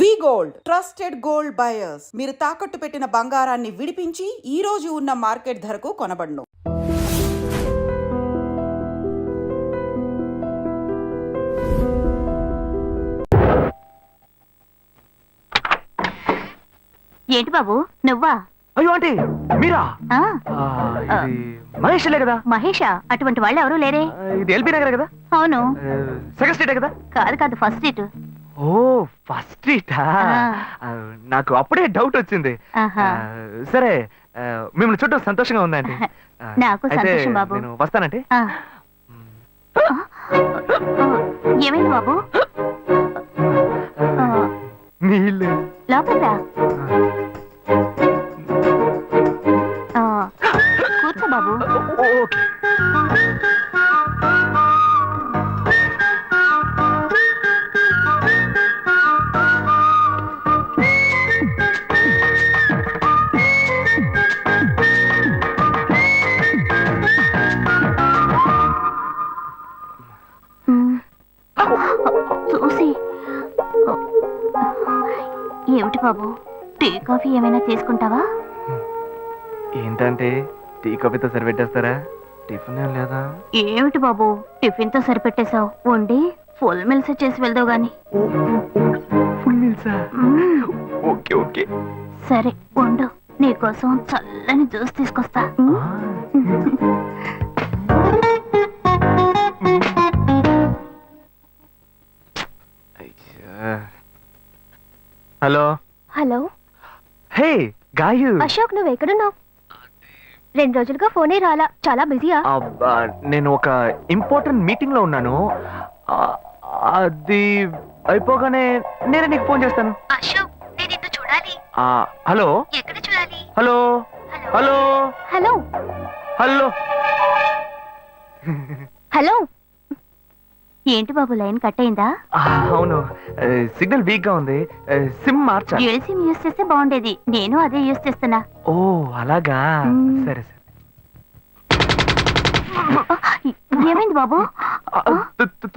వి gold trusted gold buyers మీరు తాకట్టు పెట్టిన బంగారాన్ని విడిపించి ఈ రోజు ఉన్న మార్కెట్ ధరకు కొనబడును. ఏంటి బాబు నువ్వా? అయ్యో ఆంటీ మీరా? మహేష్లే కదా? మహేషా? అటువంటి వాళ్ళు ఎవరూ లేరే. ఇది ఎల్బీ నగర్ కదా? అవును. సెకండ్ స్ట్రీట్ కదా? కాదు కాదు, ఫస్ట్ స్ట్రీట్. ఓ ఫస్ట్ స్ట్రీటా? నాకు అప్పుడే డౌట్ వచ్చింది. సరే మిమ్మల్ని చూడటం సంతోషంగా ఉందండి. నాకు సంతోషం బాబు. నేను వస్తానంటే. ఏమైంది బాబు? నీళ్ళు లోపలికి రా. కూర్చో బాబు. ఓకే. చూసి ఏమిటి బాబు, టీ కాఫీ ఏమైనా తీసుకుంటావా? ఏంటంటే టీ కాఫీతో సరిపెట్టేస్తారా? టిఫిన్ ఏం లేదా? ఏమిటి బాబు టిఫిన్ తో సరిపెట్టేశావు? వండి ఫుల్ మిల్స్ చేసి వెళ్దావు గాని. ఫుల్ మీల్సా? ఓకే ఓకే సరే వండు, నీకోసం చల్లని జ్యూస్ తీసుకొస్తా. Hello hello. Hey Gayu. Ashok నువ్వు ఎక్కడున్నావు? 2 రోజులుగా ఫోనే రాలా, చాలా బిజీయా? నేను ఒక ఇంపార్టెంట్ మీటింగ్ లో ఉన్నాను. అది అయిపోగానే నేనే నీకు ఫోన్ చేస్తాను. అశోక్ నేను నిన్ను చూడాలి. హలో ఎక్కడ చూడాలి? Hello hello hello hello hello. ఏంటి బాబు లైన్ కట్ అయిందా? అవును, సిగ్నల్ వీక్ గా ఉంది. సిమ్ మార్చా. డ్యూయల్ సిమ్ యూస్ చేస్తే బాగుండేది. నేను అదే యూస్ చేస్తున్నా. ఓ అలాగా? సరే సరే. ఏమైంది బాబు?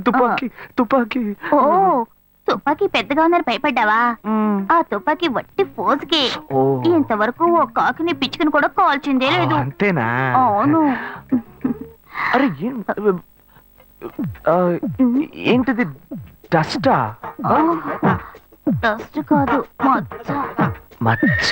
తుపాకీ తుపాకీ. ఓ తుపాకీ పెద్దగా ఉందని భయపడ్డావా? ఆ తుపాకీ వట్టి ఫోజుకే. ఇంతవరకు ఓ కాకిని పిచ్చుకుని కూడా కాల్చిందే లేదు. అంతేనా? అవును. అరే ఏంటిది? డస్టా? డస్ట్ కాదు, మచ్చ. మచ్చ?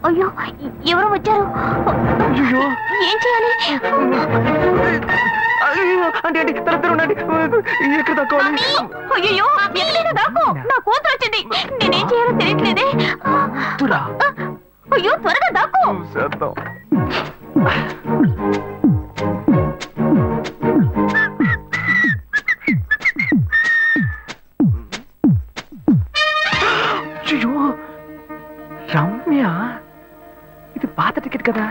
అయ్యో ఎవరో వచ్చారు. ఏం చేయాలి? అంటే ఎక్కడ తక్కువాలి? అయ్యో ఎక్కడైనా దాకో, నా కూతురు వచ్చింది. నేనేం చేయాలో తెలియట్లేదే. అయ్యో త్వరగా దాకో. రమ్య, ఇది పాత టికెట్ కదా?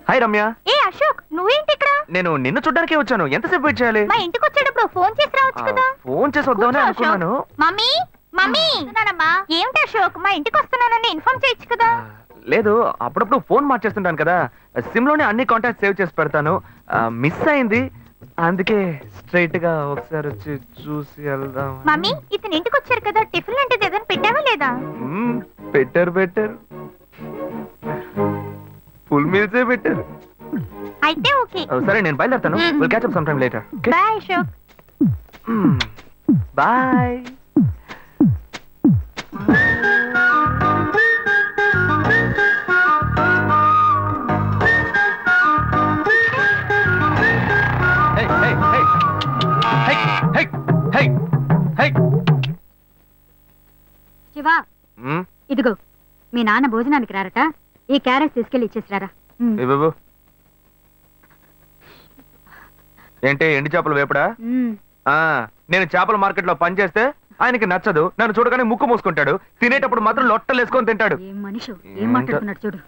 హాయ్ రమ్య. ఏ అశోక్ నువ్వేంటి ఇక్కడ? నేను నిన్ను చూడ్డానికే వచ్చాను. ఎంతసేపు వెయిట్ చేయాలి? మా ఇంటికి వచ్చేటప్పుడు ఫోన్ చేసి రావచ్చు కదా. ఫోన్ చేసి వద్దామని అనుకున్నాను. మమ్మీ మమ్మీ ఏమిటి అశోక్ మా ఇంటికి వస్తున్నానని ఇన్ఫార్మ్ చేయొచ్చు కదా. లేదు, అప్పుడప్పుడు ఫోన్ మార్చేస్తుంటాను కదా, సిమ్ లోనే అన్ని కాంటాక్ట్ సేవ్ చేసి పెడతాను. మిస్ అయింది, అందుకే స్ట్రైట్ గా ఒకసారి వచ్చి చూసి వెళ్దాం. మమ్మీ ఇతను ఇంటికి వచ్చారు కదా, టిఫిన్ లాంటిది ఏదైనా పెట్టావా లేదా? పెట్టారు పెట్టారు, ఫుల్ మీల్సే పెట్టారు. అయితే ఓకే. సరే నేను బయలుదేరుతాను. Will catch up some time later. Bye Ashok. Bye. Shiva ఇదిగో మీ నాన్న భోజనానికి రారట, ఈ క్యారెట్ తీసుకెళ్లి ఇచ్చేసిరారా. ఏంటి ఎండి చేపలు వేపడా? నేను చేపల మార్కెట్ లో పనిచేస్తే ఆయనకి నచ్చదు. నన్ను చూడగానే ముక్కు మూసుకుంటాడు. తినేటప్పుడు మాత్రం లొట్టలు వేసుకొని తింటాడు. ఏం మనిషి ఏం మాట్లాడుతున్నాడు చూడు.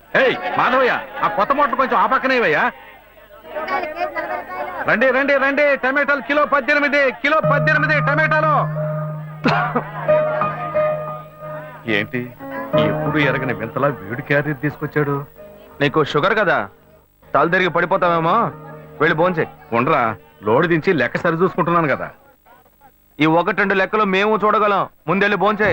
మాధవయ్య, ఆ కొత్త మోటార్ కొంచెం ఆ పక్కనేవయ్యా. రండి రండి రండి, టమాటాలు కిలో 18, కిలో 18 టమాటాలు. ఏంటి ఎప్పుడు ఎరగని వింతలా వేడి క్యారీ తీసుకొచ్చాడు? నీకు షుగర్ కదా, తల తిరిగి పడిపోతామేమో. వెళ్ళి భోంచే. ఉండరా, లోడు దించి లెక్క సరి చూసుకుంటున్నాను కదా. ఈ 1-2 లెక్కలు మేము చూడగలం. ముందెళ్ళి భోంచే.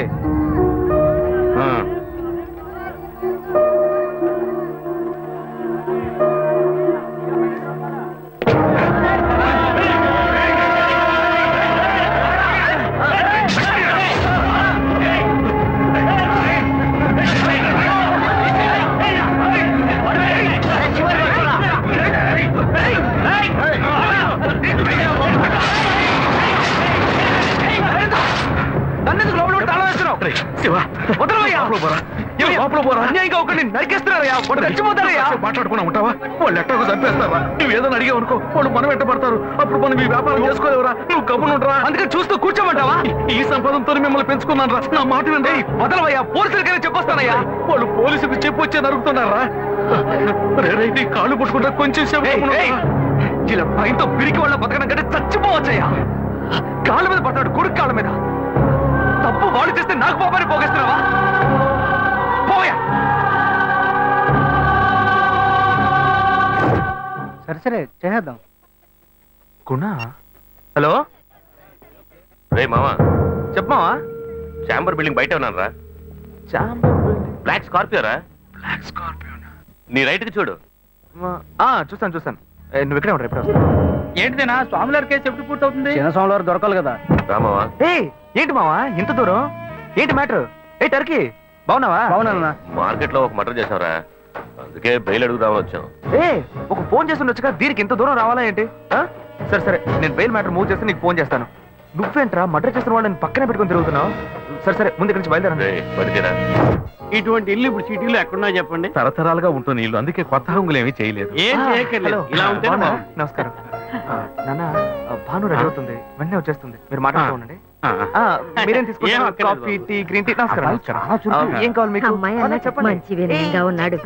మాట్లాడుకున్నా ఉంటావా? వాళ్ళు ఎట్టకు చంపేస్తారా? నువ్వు ఏదైనా అడిగావు అనుకో, వాళ్ళు మనం ఎట్టబడతారు. అప్పుడు మనం ఈ వ్యాపారం చేసుకోలేవురా. నువ్వు కబునుంటరా. అందుకే చూస్తూ కూర్చోమంటావా? ఈ సంపదంతో మిమ్మల్ని పెంచుకున్నాను రా. నా మాట వినండి. వదలవయ్యా, పోలీసులకైనా చెప్పొస్తానయ్యా. వాళ్ళు పోలీసులకు చెప్పొచ్చే నరుగుతున్నారా? నీ కాళ్ళు పుట్టుకుంటా కొంచెం సేపు గమ్మునుండరా. ఇలా భయంతో పిరికి వాళ్ళ బతకడం కంటే చచ్చిపోవచ్చయ్యా. కాళ్ళ మీద పడతాడు, కొడుకు కాళ్ళ మీద. తప్పు వాళ్ళు చేస్తే నాకు పాపాన్ని పోగేస్తున్నావా? పోయా. సరే చేద్దాం. గుణ, హలో. రే మామా, చెప్పమావా? చాంబర్ బిల్డింగ్ బయట ఉన్నాను రా. బ్లాక్ స్కార్పియో రా. Black Scorpio. నీ రైట్ కి చూడు. చూస్తాను. నువ్వు ఇక్కడే ఉంటావు, ఎప్పుడు వస్తావు? ఏంటిదేనా స్వామివారి కేసు ఎప్పుడు పూర్తవుతుంది? చిన్న స్వామివారు దొరకాలి కదా. రా మామా. ఏంటి మావా ఇంత దూరం? ఏంటి మ్యాటర్? టర్కీ బాగున్నావా? బాగున్నా. మార్కెట్ లో ఒక మర్డర్ చేసావురా, అందుకే బెయిల్ అడుగుదామని వచ్చాం. ఒక ఫోన్ చేసి ఉండొచ్చుగా, దీనికి ఇంత దూరం రావాలా ఏంటి? సరే నేను బెయిల్ మ్యాటర్ మూవ్ చేస్తే నీకు ఫోన్ చేస్తాను. నువ్వేంట్రా మర్డర్ చేసిన వాళ్ళని పక్కనే పెట్టుకుని తిరుగుతున్నావు? సరే ముందు ఇక్కడి నుంచి బయలుదేరా. పడితేరా ఇటువంటి ఇల్లు ఇప్పుడు సిటీలో ఎక్కడున్నా చెప్పండి. తరతరాలుగా ఉంటుంది ఇల్లు, అందుకే కొత్త హంగులు ఏమీ చేయలేదు. ఏం చేయక్కర్లేదు, ఇలా ఉంటే నమస్కారం. నాన్న, భాను రెడీ అవుతుంది, వెంటనే వచ్చేస్తుంది. మీరు మాట్లాడుతూ ఉండండి. మీరేం తీసుకుంటారు? Coffee, tea, green tea? నమస్కారం. ఏం కావాలి మీకు? చెప్పండి. మంచి వినయంగా ఉన్నాడు.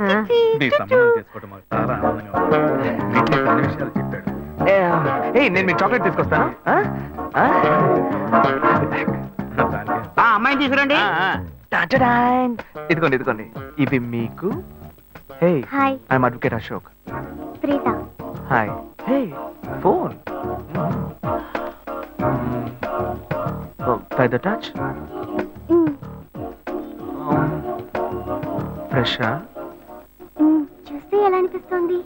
నీ సంబంధం చేసుకోవడం మాకు చాలా ఆనందంగా ఉంది. నీకు కొన్ని విషయాలు చెప్పాడు. నేను మీకు చాక్లెట్ తీసుకొస్తాను. అమ్మాయిని తీసుకురండి. ఇదిగోండి ఇవి మీకు. Hi, I'm advocate Ashok. Preetha. Hi. Phone by the touch. ఫ్రెషా? చూస్తే ఎలా అనిపిస్తుంది?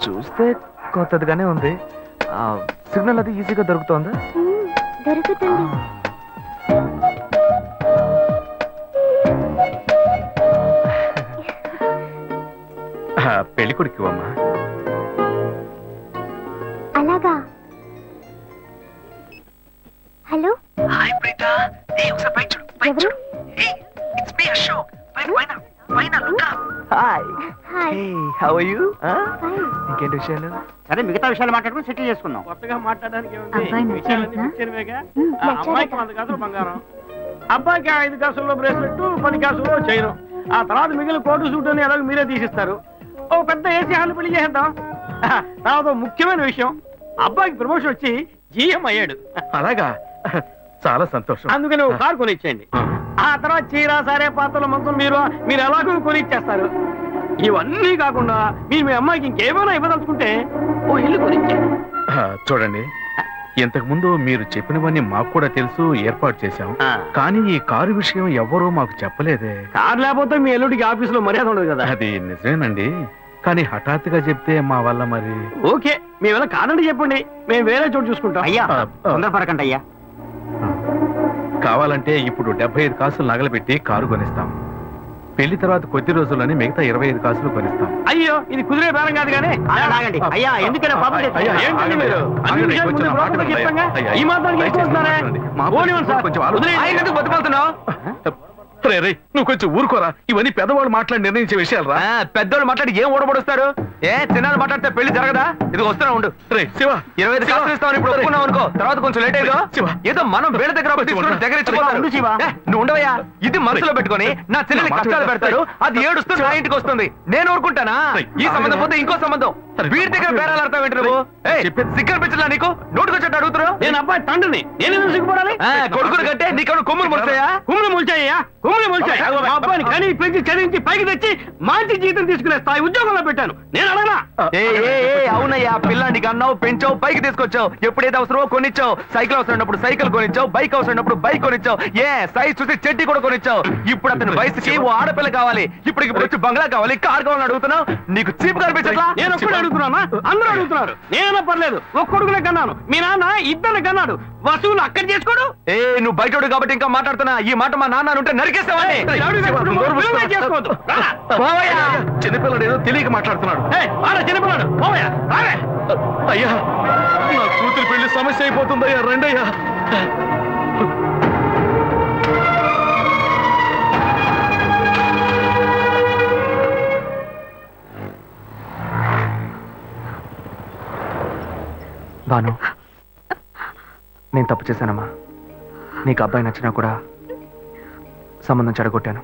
చూస్తే కొత్తదిగానే ఉంది. సిగ్నల్ అది ఈజీగా దొరుకుతోందా? దొరుకుతుంది. పెళ్లి కొడుకు అమ్మా. అలాగా. హలో. హాయ్ ప్రీత. ఒకసారి పైకి చూడు, పైకి చూడు. It's me Ashok. పైన look up. Hi. Hi. How are you? Fine. ఇంకేంటి విషయాలు? సరే మిగతా విషయాలు మాట్లాడుకుని సెటిల్ చేసుకుందాం. కొత్తగా మాట్లాడడానికి అబ్బాయి నచ్చాడా? అమ్మాయికి 100 కాసులు బంగారం, అబ్బాయికి 5 కాసుల్లో బ్రేస్లెట్, 10 కాసుల్లో చైన్. ఆ తర్వాత మిగిలిన కోటు సూట్ అని ఎలాగో మీరే తీసిస్తారు. ఓ పెద్ద ఏసీ హాల్ పెళ్లి చేద్దాం. తర్వాత ముఖ్యమైన విషయం, అబ్బాయికి ప్రమోషన్ వచ్చి జీఎం అయ్యాడు. అలాగా, చాలా సంతోషం. అందుకని ఒక కారు కొనిచ్చేయండి. ఆ తర్వాత చీర, సరే, పాత్రల మొత్తం మీరు ఎలాగో కొనిచ్చేస్తారు. ఇవన్నీ కాకుండా మీరు మీ అమ్మాయికి ఇంకేమైనా ఇవ్వదలుచుకుంటే ఓ ఇల్లు కొనిచ్చేయండి. చూడండి, ఇంతకు ముందు మీరు చెప్పినవన్నీ మాకు కూడా తెలుసు, ఏర్పాటు చేశాం. కానీ ఈ కారు విషయం ఎవ్వరూ మాకు చెప్పలేదే. కారు లేకపోతే మీ ఎల్లుడికి ఆఫీసులో మర్యాద ఉండదు కదా. అది నిజమేనండి, కానీ హఠాత్తుగా చెప్తే మా వల్ల మరి. ఓకే, మేము ఎలా కాదండి చెప్పండి, మేము వేరే చోటు చూసుకుంటాం. అయ్యా, తొందరపడకండి అయ్యా. కావాలంటే ఇప్పుడు 75 కాసులు నగలబెట్టి కారు కొనిస్తాం. పెళ్లి తర్వాత కొద్ది రోజుల్లోనే మిగతా 25 కాసులు కొనిస్తాం. అయ్యో, ఇది కుదిరే బేరం కాదు కానీ. అయ్యా, ఎందుకైనా పాపం చేస్తారు? ఏంటండి మీరు? అన్ని విషయాలు ముందు బ్రోకర్లకు చెప్తాంగా. ఈ మాత్రానికి ఎక్కువ వస్తున్నారే? పోనివ్వండి సార్. ఎందుకు బతుకుతున్నావు? నువ్వు కొంచెం ఊరుకోరా, ఇవన్నీ పెద్దవాళ్ళు మాట్లాడి నిర్ణయించే విషయాలు రా. పెద్దోళ్ళు మాట్లాడి ఏం ఓడబడుస్తారు? చిన్నాళ్ళు మాట్లాడితే పెళ్లి జరగదా? ఇది వస్తున్నా ఉండు. రే శివ, 25 కాసులు ఇస్తామని ఇప్పుడు ఒప్పుకున్నావు అనుకో, తర్వాత కొంచెం లేట్ అయ్యో. ఏదో మనం వేరే దగ్గర దగ్గర నువ్వు ఉండవయ్యా. ఇది మనసులో పెట్టుకొని నా చెల్లెని కష్టాలు పెడతారు, అది ఏడుస్తూ నా ఇంటికి వస్తుంది. నేను ఊరుకుంటానా? ఈ సంబంధం పోతే ఇంకో సంబంధం. వీడి దగ్గర బేరాలు ఆడతావు ఏంటి నువ్వు? ఏయ్, సిగ్గర్ పిచ్చలా నీకు? నోటుకొచ్చేట్టు అడుగుతున్నావు? నేను అబ్బాయి తండ్రిని, నేను ఎందుకు సిగ్గుపడాలి? కొడుకులు కంటే నీకు కొమ్ములు ముడతాయా? కుమ్ములు మొలిచాయ్యా, కుమ్ములు మొలిచాయి. మా అబ్బాయిని కని పెంచి చదివించి పైకి తెచ్చి మంచి జీతం తీసుకునే స్థాయి ఉద్యోగంలో పెట్టాను. నేను అడగనా? అవునయ్యా, పిల్లానికి అన్నావు, పెంచావు, పైకి తీసుకొచ్చావు. ఎప్పుడైతే అవసరమో కొనిచ్చావు. సైకిల్ అవసరమైనప్పుడు సైకిల్ కొనిచ్చావు, బైక్ అవసరమైనప్పుడు బైక్ కొనిచ్చావు. సైజ్ చూసి చెట్టి కూడా కొనిచ్చావు. ఇప్పుడు అతని వయసుకి ఓ ఆడపిల్ల కావాలి, ఇప్పుడు వచ్చి బంగ్లా కావాలి, కార్ కావాలని అడుగుతున్నావు. నీకు చీప్ కనిపించట్లా? నేను ఒక్కడే అడుగుతున్నా, అందరూ అడుగుతున్నారు. నేనైనా పర్లేదు, ఒక్క కొడుకునే కన్నాను, మీ నాన్న ఇద్దరు కన్నాడు. వసూలు అక్కడ చేసుకోడు. నువ్వు బయటోడు కాబట్టి ఇంకా మాట్లాడుతున్నా. ఈ మాట మా నాన్న ఉంటే నరికేస్తావని. చేసుకోవద్దు. చిన్నపిల్లడు ఏదో తెలియక మాట్లాడుతున్నాడు. చిన్నపిల్లాడు పోవయ్యా, రావే. అయ్యా, నా కూతురు పెళ్లి సమస్య అయిపోతుందయ్యా, రండయ్యా. భాను, నేను తప్పు చేశానమ్మా. నీకు అబ్బాయి నచ్చినా కూడా సంబంధం చెడగొట్టాను.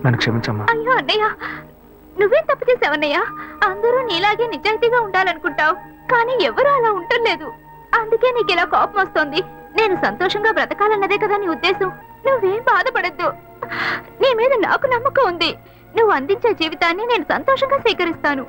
నన్ను క్షమించమ్మా. అయ్యో అన్నయ్య, నువ్వేం తప్పు చేసావన్నయ్య? అందరూ నీలాగే నిజాయితీగా ఉండాలనుకుంటావు, కానీ ఎవరు అలా ఉండలేదు. అందుకే నీకు ఇలా కోపం వస్తుంది. నేను సంతోషంగా బ్రతకాలన్నదే కదా నీ ఉద్దేశం. నువ్వేం బాధపడద్దు. నీ మీద నాకు నమ్మకం ఉంది. నువ్వు అందించే జీవితాన్ని నేను సంతోషంగా స్వీకరిస్తాను.